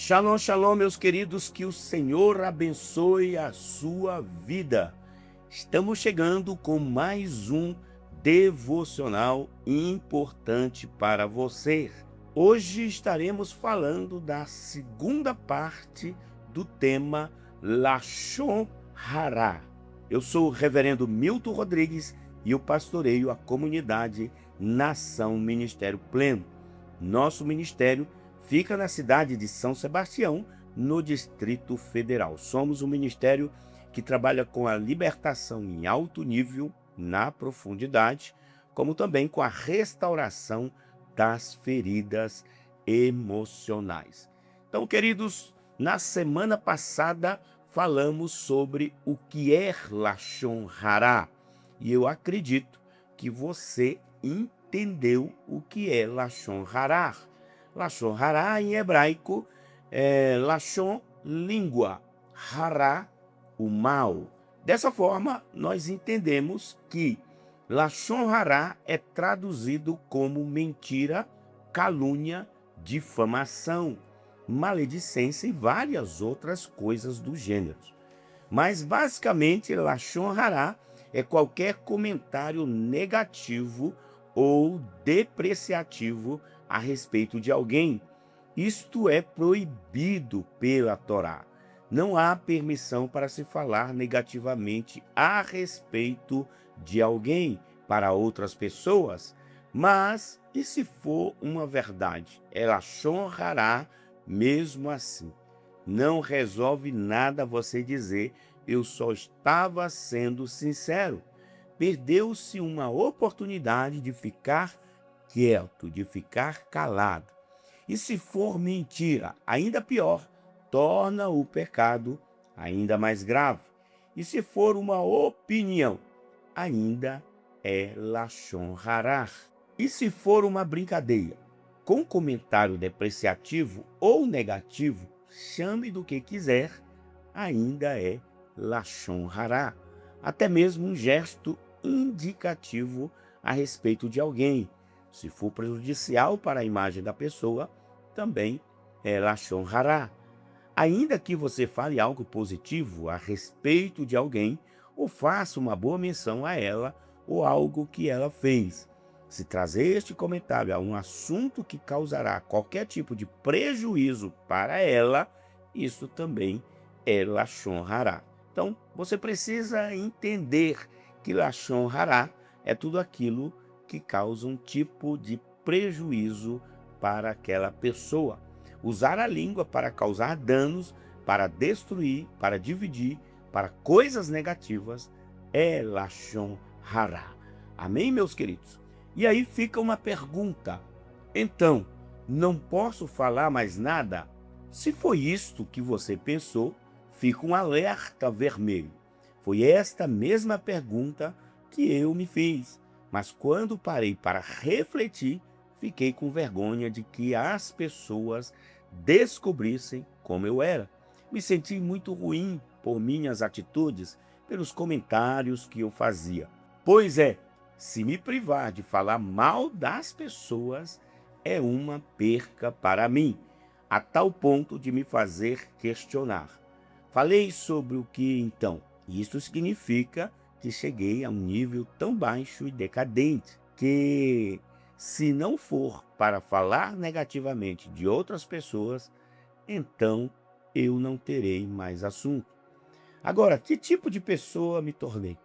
Shalom, shalom, meus queridos, que o Senhor abençoe a sua vida. Estamos chegando com mais um devocional importante para você. Hoje estaremos falando da segunda parte do tema Lashon Hara. Eu sou o reverendo Milton Rodrigues e eu pastoreio a comunidade Nação Ministério Pleno. Nosso ministério fica na cidade de São Sebastião, no Distrito Federal. Somos um ministério que trabalha com a libertação em alto nível, na profundidade, como também com a restauração das feridas emocionais. Então, queridos, na semana passada falamos sobre o que é Lashon Hara, e eu acredito que você entendeu o que é Lashon Hara. Lashon Hara em hebraico é Lashon, língua, Hara, o mal. Dessa forma, nós entendemos que Lashon Hara é traduzido como mentira, calúnia, difamação, maledicência e várias outras coisas do gênero. Mas, basicamente, Lashon Hara é qualquer comentário negativo ou depreciativo a respeito de alguém. Isto é proibido pela Torá. Não há permissão para se falar negativamente a respeito de alguém para outras pessoas. Mas, e se for uma verdade? É Lashon Hara mesmo assim. Não resolve nada você dizer, eu só estava sendo sincero. Perdeu-se uma oportunidade de ficar quieto, de ficar calado. E se for mentira, ainda pior, torna o pecado ainda mais grave. E se for uma opinião, ainda é Lashon Hara. E se for uma brincadeira, com comentário depreciativo ou negativo, chame do que quiser, ainda é Lashon Hara. Até mesmo um gesto indicativo a respeito de alguém, se for prejudicial para a imagem da pessoa, também é Lashon Hara. Ainda que você fale algo positivo a respeito de alguém, ou faça uma boa menção a ela ou algo que ela fez, se trazer este comentário a um assunto que causará qualquer tipo de prejuízo para ela, isso também é Lashon Hara. Então, você precisa entender que Lashon Hara é tudo aquilo que causa um tipo de prejuízo para aquela pessoa. Usar a língua para causar danos, para destruir, para dividir, para coisas negativas, é Lashon Hara. Amém, meus queridos? E aí fica uma pergunta. Então, não posso falar mais nada? Se foi isto que você pensou, fica um alerta vermelho. Foi esta mesma pergunta que eu me fiz. Mas quando parei para refletir, fiquei com vergonha de que as pessoas descobrissem como eu era. Me senti muito ruim por minhas atitudes, pelos comentários que eu fazia. Pois é, se me privar de falar mal das pessoas, é uma perca para mim, a tal ponto de me fazer questionar. Falei sobre o que então? Isso significa que cheguei a um nível tão baixo e decadente que, se não for para falar negativamente de outras pessoas, então eu não terei mais assunto. Agora, que tipo de pessoa me tornei?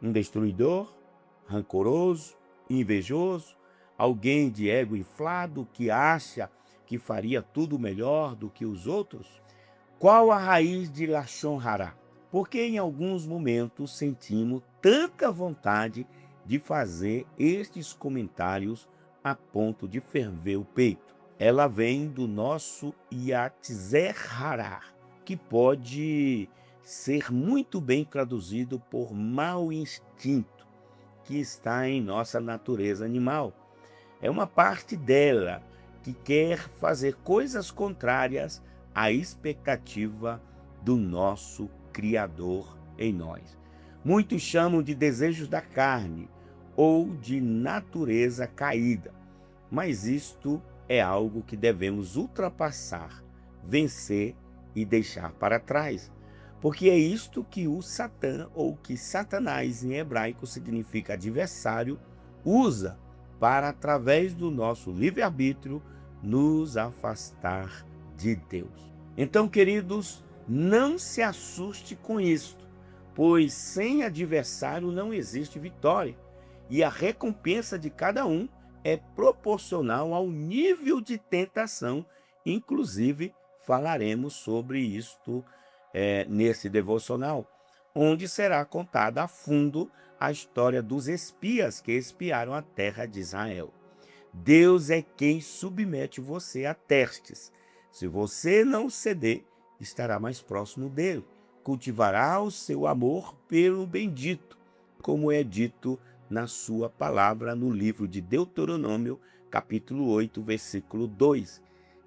Um destruidor, rancoroso, invejoso, alguém de ego inflado que acha que faria tudo melhor do que os outros? Qual a raiz de Lashon Hara? Porque em alguns momentos sentimos tanta vontade de fazer estes comentários a ponto de ferver o peito. Ela vem do nosso Yatzer Hara, que pode ser muito bem traduzido por mau instinto, que está em nossa natureza animal. É uma parte dela que quer fazer coisas contrárias à expectativa do nosso Criador em nós. Muitos chamam de desejos da carne ou de natureza caída, mas isto é algo que devemos ultrapassar, vencer e deixar para trás. Porque é isto que o Satã, ou que Satanás em hebraico significa adversário, usa para, através do nosso livre-arbítrio, nos afastar de Deus. Então, queridos, não se assuste com isto, pois sem adversário não existe vitória, e a recompensa de cada um é proporcional ao nível de tentação. Inclusive, falaremos sobre isto nesse devocional, onde será contada a fundo a história dos espias que espiaram a terra de Israel. Deus é quem submete você a testes. Se você não ceder, estará mais próximo dele. Cultivará o seu amor pelo bendito, como é dito na sua palavra no livro de Deuteronômio, capítulo 8, versículo 2,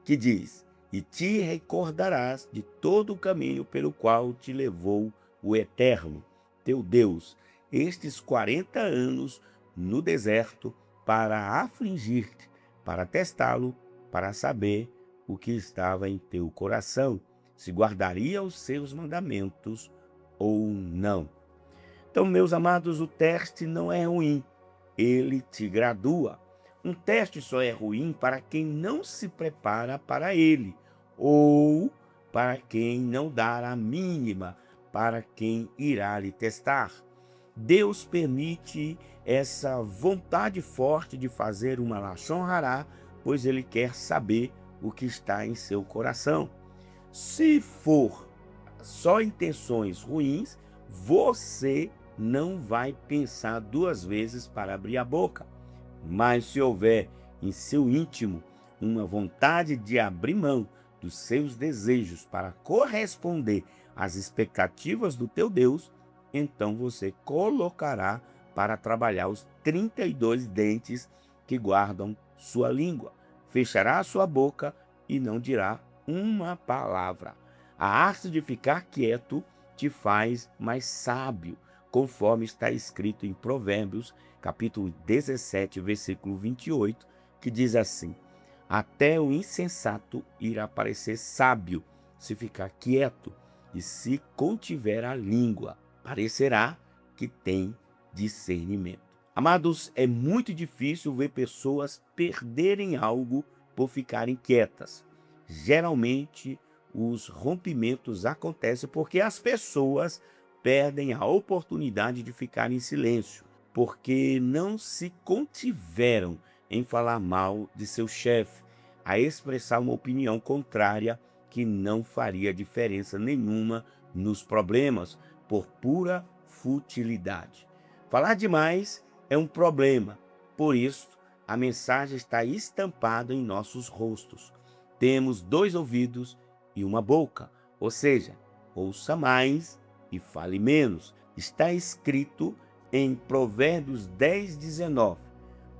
que diz: e te recordarás de todo o caminho pelo qual te levou o Eterno, teu Deus, estes 40 anos no deserto, para afligir-te, para testá-lo, para saber o que estava em teu coração, se guardaria os seus mandamentos ou não. Então, meus amados, o teste não é ruim, ele te gradua. Um teste só é ruim para quem não se prepara para ele, ou para quem não dá a mínima, para quem irá lhe testar. Deus permite essa vontade forte de fazer uma Lashon Hará, pois ele quer saber o que está em seu coração. Se for só intenções ruins, você não vai pensar duas vezes para abrir a boca. Mas se houver em seu íntimo uma vontade de abrir mão dos seus desejos para corresponder às expectativas do teu Deus, então você colocará para trabalhar os 32 dentes que guardam sua língua. Fechará a sua boca e não dirá uma palavra. A arte de ficar quieto te faz mais sábio, conforme está escrito em Provérbios, capítulo 17, versículo 28, que diz assim: até o insensato irá parecer sábio se ficar quieto, e se contiver a língua, parecerá que tem discernimento. Amados, é muito difícil ver pessoas perderem algo por ficarem quietas. Geralmente, os rompimentos acontecem porque as pessoas perdem a oportunidade de ficar em silêncio, porque não se contiveram em falar mal de seu chefe, a expressar uma opinião contrária que não faria diferença nenhuma nos problemas, por pura futilidade. Falar demais é um problema, por isso a mensagem está estampada em nossos rostos. Temos 2 ouvidos e uma boca, ou seja, ouça mais e fale menos. Está escrito em Provérbios 10, 19.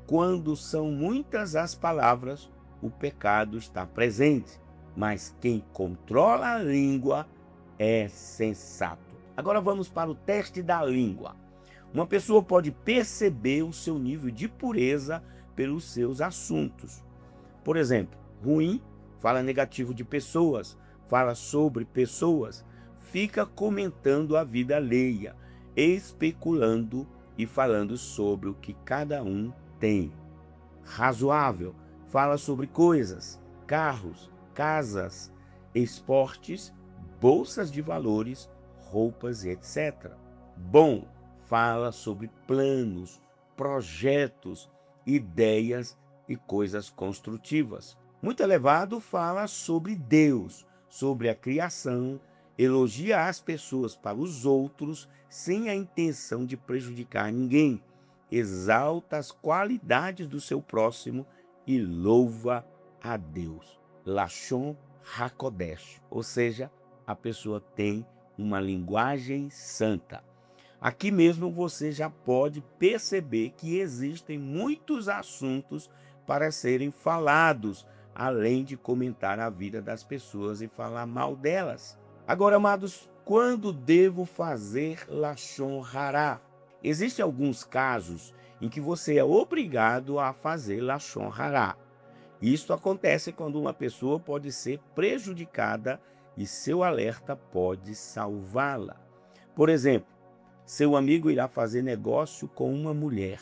Quando são muitas as palavras, o pecado está presente, mas quem controla a língua é sensato. Agora vamos para o teste da língua. Uma pessoa pode perceber o seu nível de pureza pelos seus assuntos. Por exemplo, ruim, fala negativo de pessoas, fala sobre pessoas, fica comentando a vida alheia, especulando e falando sobre o que cada um tem. Razoável, fala sobre coisas, carros, casas, esportes, bolsas de valores, roupas e etc. Bom, fala sobre planos, projetos, ideias e coisas construtivas. Muito elevado, fala sobre Deus, sobre a criação, elogia as pessoas para os outros sem a intenção de prejudicar ninguém, exalta as qualidades do seu próximo e louva a Deus. Lashon HaKodesh, ou seja, a pessoa tem uma linguagem santa. Aqui mesmo você já pode perceber que existem muitos assuntos para serem falados, além de comentar a vida das pessoas e falar mal delas. Agora, amados, quando devo fazer Lashon Hará? Existem alguns casos em que você é obrigado a fazer Lashon Hará. Isso acontece quando uma pessoa pode ser prejudicada e seu alerta pode salvá-la. Por exemplo, seu amigo irá fazer negócio com uma mulher,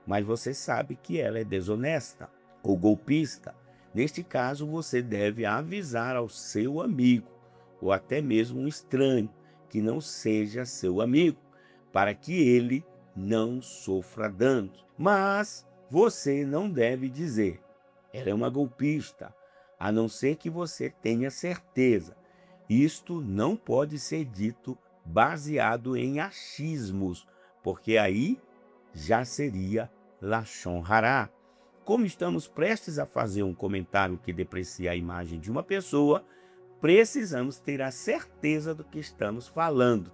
mas você sabe que ela é desonesta ou golpista. Neste caso, você deve avisar ao seu amigo, ou até mesmo um estranho, que não seja seu amigo, para que ele não sofra danos. Mas você não deve dizer, ela é uma golpista, a não ser que você tenha certeza. Isto não pode ser dito baseado em achismos, porque aí já seria Lashon Hará. Como estamos prestes a fazer um comentário que deprecia a imagem de uma pessoa, precisamos ter a certeza do que estamos falando.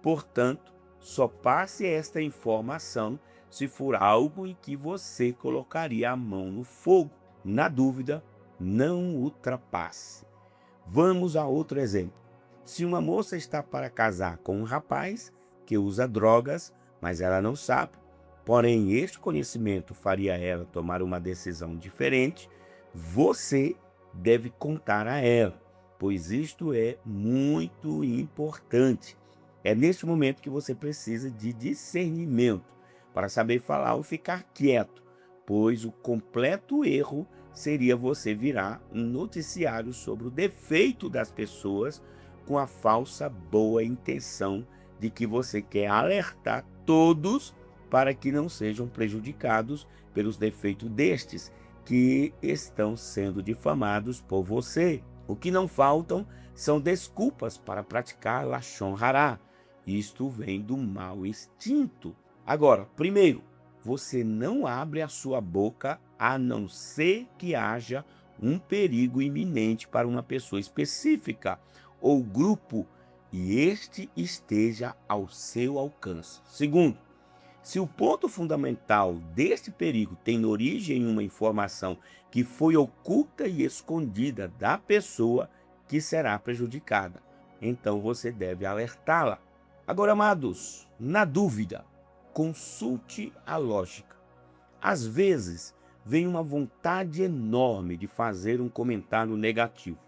Portanto, só passe esta informação se for algo em que você colocaria a mão no fogo. Na dúvida, não ultrapasse. Vamos a outro exemplo. Se uma moça está para casar com um rapaz que usa drogas, mas ela não sabe, porém este conhecimento faria ela tomar uma decisão diferente, você deve contar a ela, pois isto é muito importante. É neste momento que você precisa de discernimento para saber falar ou ficar quieto, pois o completo erro seria você virar um noticiário sobre o defeito das pessoas com a falsa boa intenção de que você quer alertar todos para que não sejam prejudicados pelos defeitos destes que estão sendo difamados por você. O que não faltam são desculpas para praticar Lashon Hará. Isto vem do mau instinto. Agora, primeiro, você não abre a sua boca a não ser que haja um perigo iminente para uma pessoa específica ou grupo e este esteja ao seu alcance. Segundo, se o ponto fundamental deste perigo tem origem em uma informação que foi oculta e escondida da pessoa que será prejudicada, então você deve alertá-la. Agora, amados, na dúvida, consulte a lógica. Às vezes, vem uma vontade enorme de fazer um comentário negativo,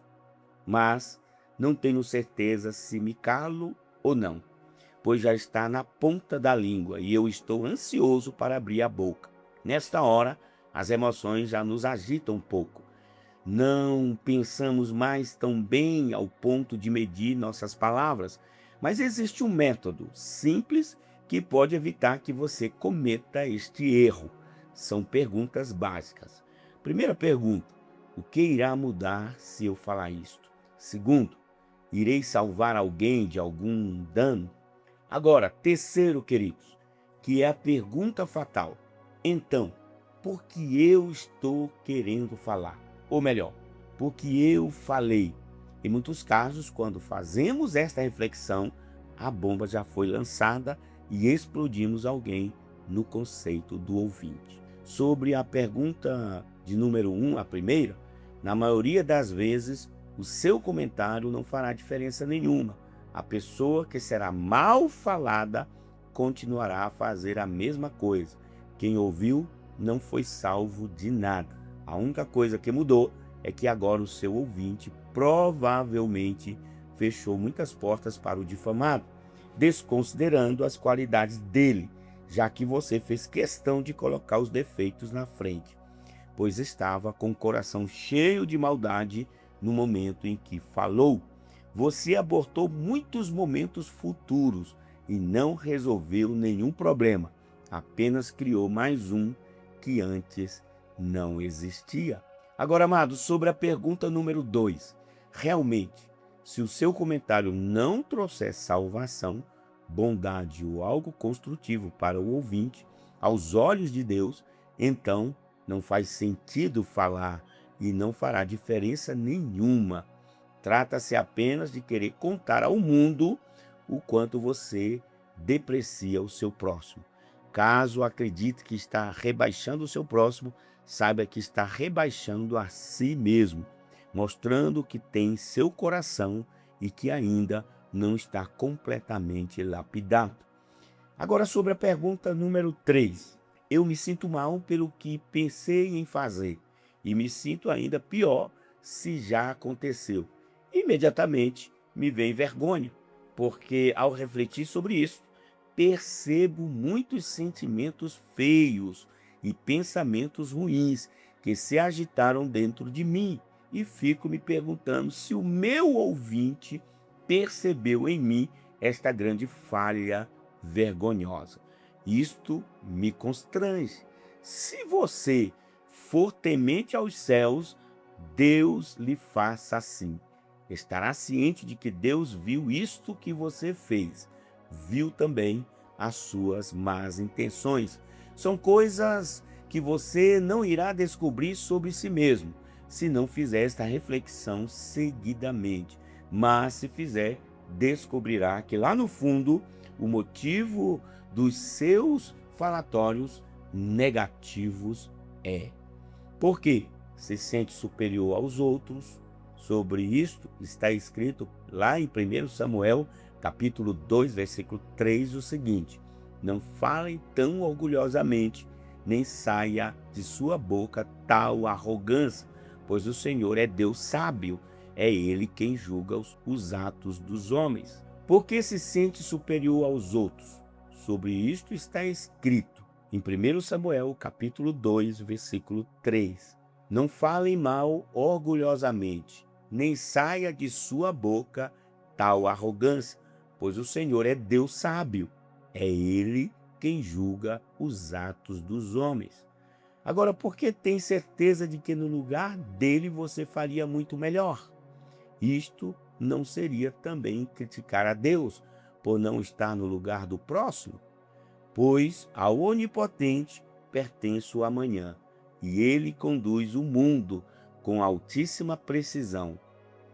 mas não tenho certeza se me calo ou não, pois já está na ponta da língua e eu estou ansioso para abrir a boca. Nesta hora, as emoções já nos agitam um pouco. Não pensamos mais tão bem ao ponto de medir nossas palavras, mas existe um método simples que pode evitar que você cometa este erro. São perguntas básicas. Primeira pergunta: o que irá mudar se eu falar isto? Segundo, irei salvar alguém de algum dano? Agora, terceiro, queridos, que é a pergunta fatal. Então, por que eu estou querendo falar? Ou melhor, por que eu falei? Em muitos casos, quando fazemos esta reflexão, a bomba já foi lançada e explodimos alguém no conceito do ouvinte. Sobre a pergunta de número 1, a primeira, na maioria das vezes, o seu comentário não fará diferença nenhuma. A pessoa que será mal falada continuará a fazer a mesma coisa. Quem ouviu não foi salvo de nada. A única coisa que mudou é que agora o seu ouvinte provavelmente fechou muitas portas para o difamado, desconsiderando as qualidades dele, já que você fez questão de colocar os defeitos na frente, pois estava com o coração cheio de maldade no momento em que falou. Você abortou muitos momentos futuros e não resolveu nenhum problema, apenas criou mais um que antes não existia. Agora, amados, sobre a pergunta número 2, realmente, se o seu comentário não trouxer salvação, bondade ou algo construtivo para o ouvinte, aos olhos de Deus, então não faz sentido falar e não fará diferença nenhuma. Trata-se apenas de querer contar ao mundo o quanto você deprecia o seu próximo. Caso acredite que está rebaixando o seu próximo, saiba que está rebaixando a si mesmo, mostrando que tem seu coração e que ainda não está completamente lapidado. Agora, sobre a pergunta número 3. Eu me sinto mal pelo que pensei em fazer. e me sinto ainda pior se já aconteceu. Imediatamente me vem vergonha, porque ao refletir sobre isso, percebo muitos sentimentos feios e pensamentos ruins que se agitaram dentro de mim e fico me perguntando se o meu ouvinte percebeu em mim esta grande falha vergonhosa. Isto me constrange. Se você for temente aos céus, Deus lhe faça assim. Estará ciente de que Deus viu isto que você fez, viu também as suas más intenções. São coisas que você não irá descobrir sobre si mesmo, se não fizer esta reflexão seguidamente. Mas se fizer, descobrirá que lá no fundo, o motivo dos seus falatórios negativos é: porque se sente superior aos outros. Sobre isto está escrito lá em 1 Samuel, capítulo 2, versículo 3, o seguinte: não falem tão orgulhosamente, nem saia de sua boca tal arrogância, pois o Senhor é Deus sábio, é Ele quem julga os atos dos homens. Porque se sente superior aos outros? Sobre isto está escrito em 1 Samuel, capítulo 2, versículo 3. Não falem mal orgulhosamente, nem saia de sua boca tal arrogância, pois o Senhor é Deus sábio, é Ele quem julga os atos dos homens. Agora, por que tem certeza de que no lugar dele você faria muito melhor? Isto não seria também criticar a Deus por não estar no lugar do próximo? Pois ao Onipotente pertence o amanhã, e ele conduz o mundo com altíssima precisão.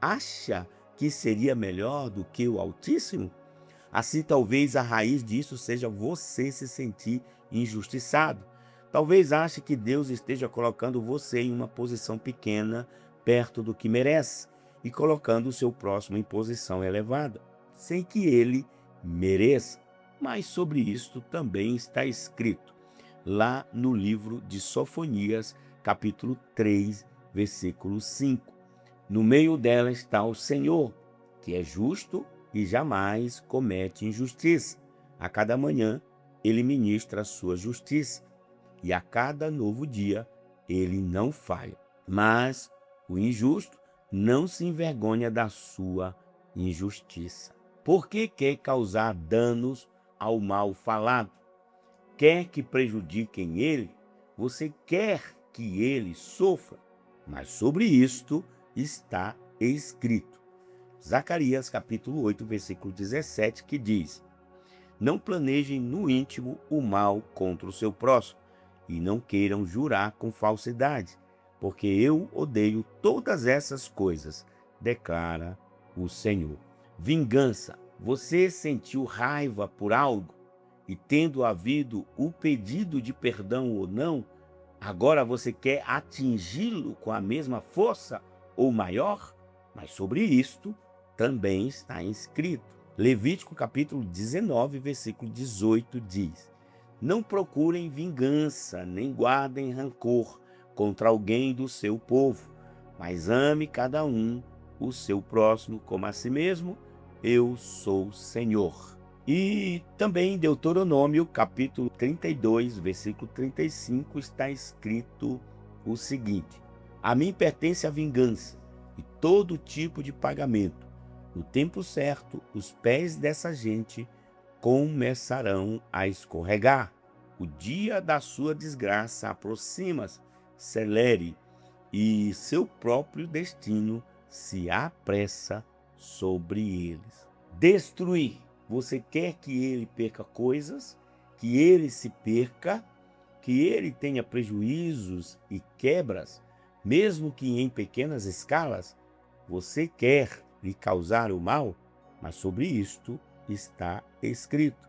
Acha que seria melhor do que o Altíssimo? Assim, talvez a raiz disso seja você se sentir injustiçado. Talvez ache que Deus esteja colocando você em uma posição pequena, perto do que merece, e colocando o seu próximo em posição elevada, sem que ele mereça. Mas sobre isto também está escrito lá no livro de Sofonias, capítulo 3, versículo 5. No meio dela está o Senhor, que é justo e jamais comete injustiça. A cada manhã ele ministra a sua justiça, e a cada novo dia ele não falha. Mas o injusto não se envergonha da sua injustiça. Por que quer causar danos ao mal falado? Quer que prejudiquem ele? Você quer que ele sofra? Mas sobre isto está escrito. Zacarias capítulo 8, versículo 17, que diz: não planejem no íntimo o mal contra o seu próximo, e não queiram jurar com falsidade, porque eu odeio todas essas coisas, declara o Senhor. Vingança. Você sentiu raiva por algo, e tendo havido o pedido de perdão ou não, agora você quer atingi-lo com a mesma força ou maior? Mas sobre isto também está escrito. Levítico capítulo 19, versículo 18 diz: não procurem vingança, nem guardem rancor contra alguém do seu povo, mas ame cada um o seu próximo como a si mesmo. Eu sou o Senhor. E também em Deuteronômio capítulo 32, versículo 35 está escrito o seguinte: a mim pertence a vingança e todo tipo de pagamento. No tempo certo, os pés dessa gente começarão a escorregar. O dia da sua desgraça aproxima-se, celere, e seu próprio destino se apressa sobre eles. Destruir. Você quer que ele perca coisas, que ele se perca, que ele tenha prejuízos e quebras, mesmo que em pequenas escalas? Você quer lhe causar o mal? Mas sobre isto está escrito.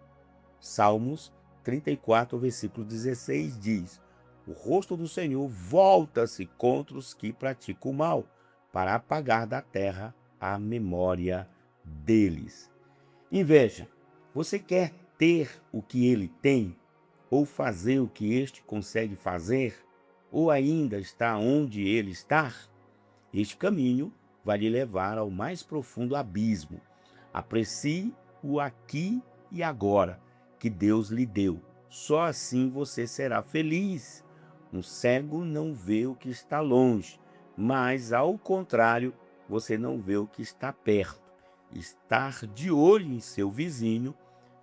Salmos 34, versículo 16 diz: o rosto do Senhor volta-se contra os que praticam o mal, para apagar da terra a memória deles. Inveja. Você quer ter o que ele tem, ou fazer o que este consegue fazer? ou ainda está onde ele está? Este caminho vai lhe levar ao mais profundo abismo. Aprecie o aqui e agora que Deus lhe deu. Só assim você será feliz. Um cego não vê o que está longe, mas, ao contrário, você não vê o que está perto. Estar de olho em seu vizinho,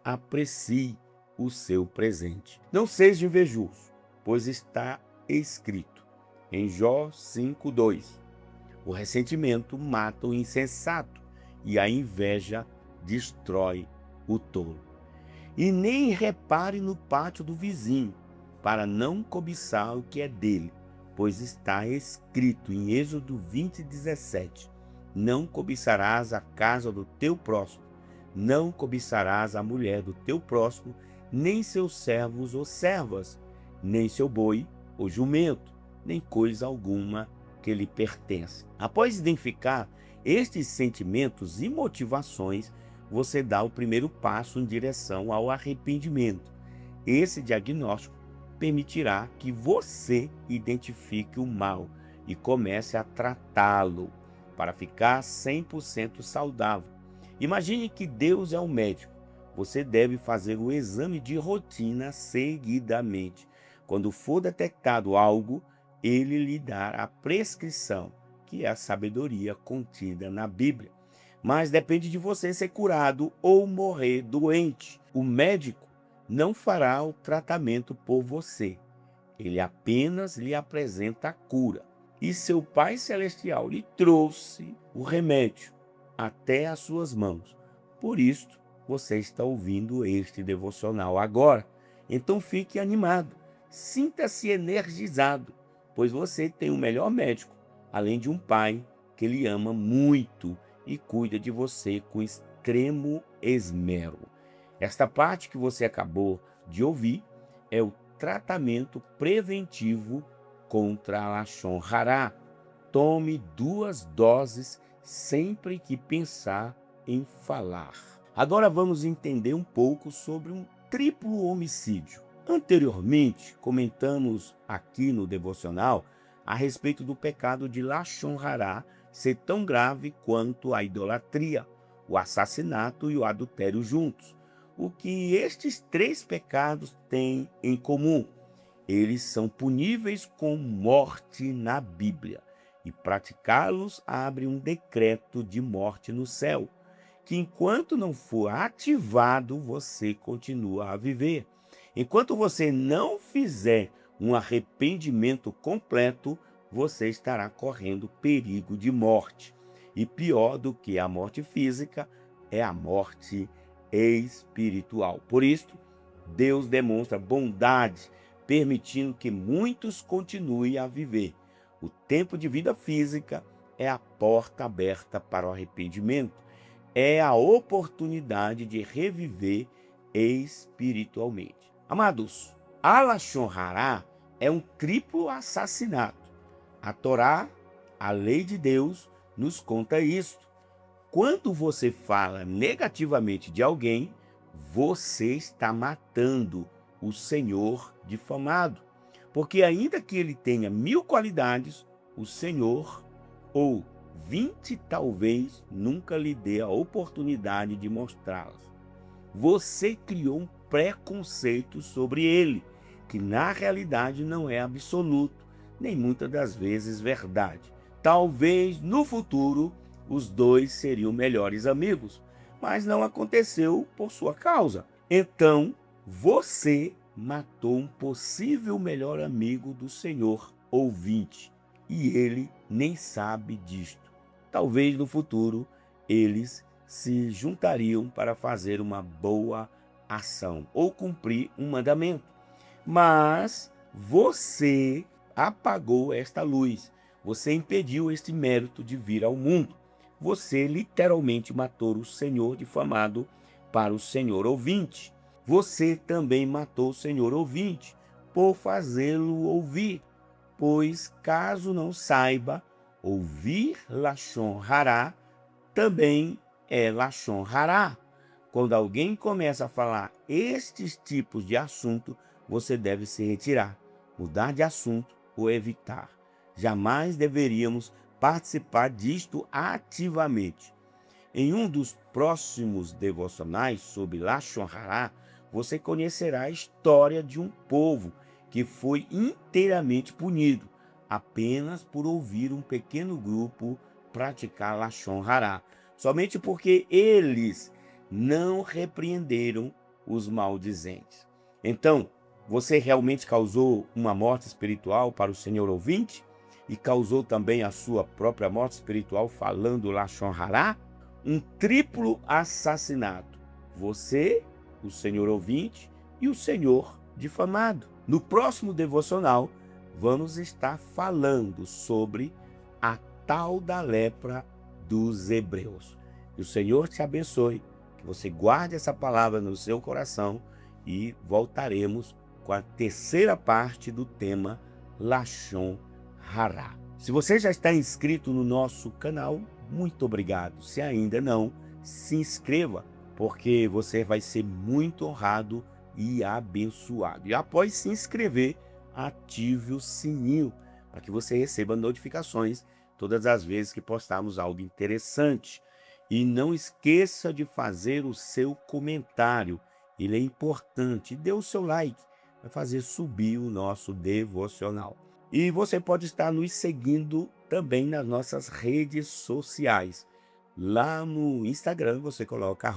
aprecie o seu presente. Não seja invejoso, pois está escrito em Jó 5:2. O ressentimento mata o insensato e a inveja destrói o tolo. E nem repare no pátio do vizinho, para não cobiçar o que é dele, pois está escrito em Êxodo 20:17: não cobiçarás a casa do teu próximo, não cobiçarás a mulher do teu próximo, nem seus servos ou servas, nem seu boi ou jumento, nem coisa alguma que lhe pertence. Após identificar estes sentimentos e motivações, você dá o primeiro passo em direção ao arrependimento. Esse diagnóstico permitirá que você identifique o mal e comece a tratá-lo para ficar 100% saudável. Imagine que Deus é um médico. Você deve fazer o exame de rotina seguidamente. Quando for detectado algo, ele lhe dará a prescrição, que é a sabedoria contida na Bíblia. Mas depende de você ser curado ou morrer doente. O médico não fará o tratamento por você. Ele apenas lhe apresenta a cura. E seu Pai Celestial lhe trouxe o remédio até as suas mãos. Por isto, você está ouvindo este devocional agora. Então fique animado, sinta-se energizado, pois você tem o melhor médico, além de um pai que lhe ama muito e cuida de você com extremo esmero. Esta parte que você acabou de ouvir é o tratamento preventivo contra a Lashon Hará. Tome 2 doses sempre que pensar em falar. Agora vamos entender um pouco sobre um triplo homicídio. Anteriormente, comentamos aqui no devocional a respeito do pecado de Lashon Hará ser tão grave quanto a idolatria, o assassinato e o adultério juntos. O que estes 3 pecados têm em comum? Eles são puníveis com morte na Bíblia, e praticá-los abre um decreto de morte no céu, que enquanto não for ativado, você continua a viver. Enquanto você não fizer um arrependimento completo, você estará correndo perigo de morte. E pior do que a morte física é a morte espiritual. Por isso, Deus demonstra bondade, permitindo que muitos continuem a viver. O tempo de vida física é a porta aberta para o arrependimento, é a oportunidade de reviver espiritualmente. Amados, a Lashon Hará é um triplo assassinato. A Torá, a lei de Deus, nos conta isto. Quando você fala negativamente de alguém, você está matando o Senhor difamado. Porque ainda que ele tenha 1000 qualidades, o Senhor, ou 20 talvez, nunca lhe dê a oportunidade de mostrá-las. Você criou um preconceito sobre ele, que na realidade não é absoluto, nem muitas das vezes verdade. Talvez no futuro os dois seriam melhores amigos, mas não aconteceu por sua causa. Então, você matou um possível melhor amigo do Senhor, ouvinte, e ele nem sabe disto. Talvez no futuro eles se juntariam para fazer uma boa ação ou cumprir um mandamento. Mas você apagou esta luz, você impediu este mérito de vir ao mundo. Você literalmente matou o Senhor difamado para o Senhor ouvinte. Você também matou o Senhor ouvinte por fazê-lo ouvir, pois caso não saiba, ouvir Lashon Hará também é Lashon Hará. Quando alguém começa a falar estes tipos de assunto, você deve se retirar, mudar de assunto ou evitar. Jamais deveríamos participar disto ativamente. Em um dos próximos devocionais sobre Lashon Hara, você conhecerá a história de um povo que foi inteiramente punido apenas por ouvir um pequeno grupo praticar Lashon Hara, somente porque eles não repreenderam os maldizentes. Então, você realmente causou uma morte espiritual para o senhor ouvinte? E causou também a sua própria morte espiritual falando Lashon Hara? Um triplo assassinato. Você, o senhor ouvinte e o senhor difamado. No próximo devocional, vamos estar falando sobre a tal da lepra dos hebreus. Que o Senhor te abençoe, que você guarde essa palavra no seu coração e voltaremos com a terceira parte do tema Lashon Hara. Se você já está inscrito no nosso canal, muito obrigado. Se ainda não, se inscreva, porque você vai ser muito honrado e abençoado. E após se inscrever, ative o sininho para que você receba notificações todas as vezes que postarmos algo interessante. E não esqueça de fazer o seu comentário, ele é importante. Dê o seu like, vai fazer subir o nosso devocional. E você pode estar nos seguindo também nas nossas redes sociais. Lá no Instagram você coloca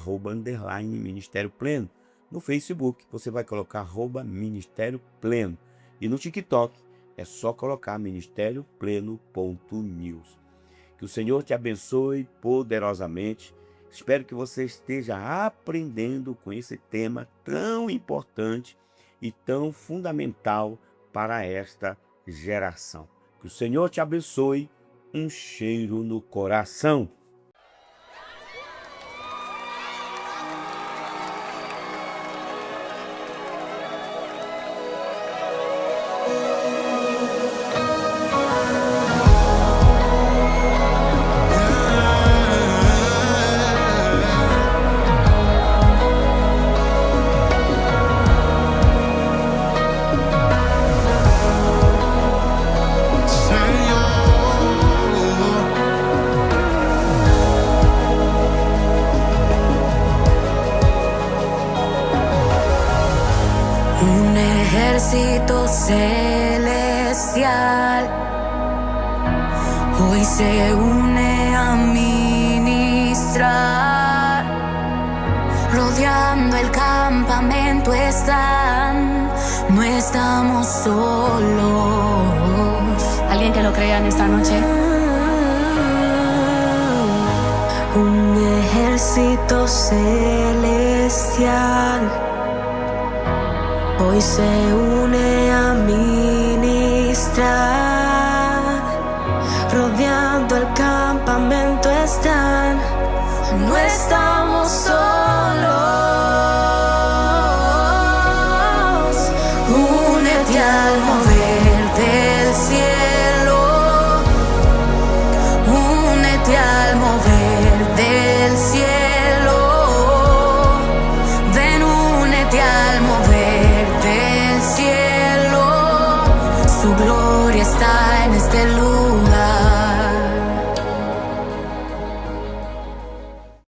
@Ministério Pleno. No Facebook você vai colocar @Ministério Pleno. E no TikTok é só colocar ministériopleno.news. Que o Senhor te abençoe poderosamente. Espero que você esteja aprendendo com esse tema tão importante e tão fundamental para esta geração. Que o Senhor te abençoe. Um cheiro no coração. Un ejército celestial hoy se une a ministrar. Rodeando el campamento están, no estamos solos. ¿Alguien que lo crea en esta noche? Un ejército celestial hoy se une a ministrar. Rodeando el campamento están, no estamos solos.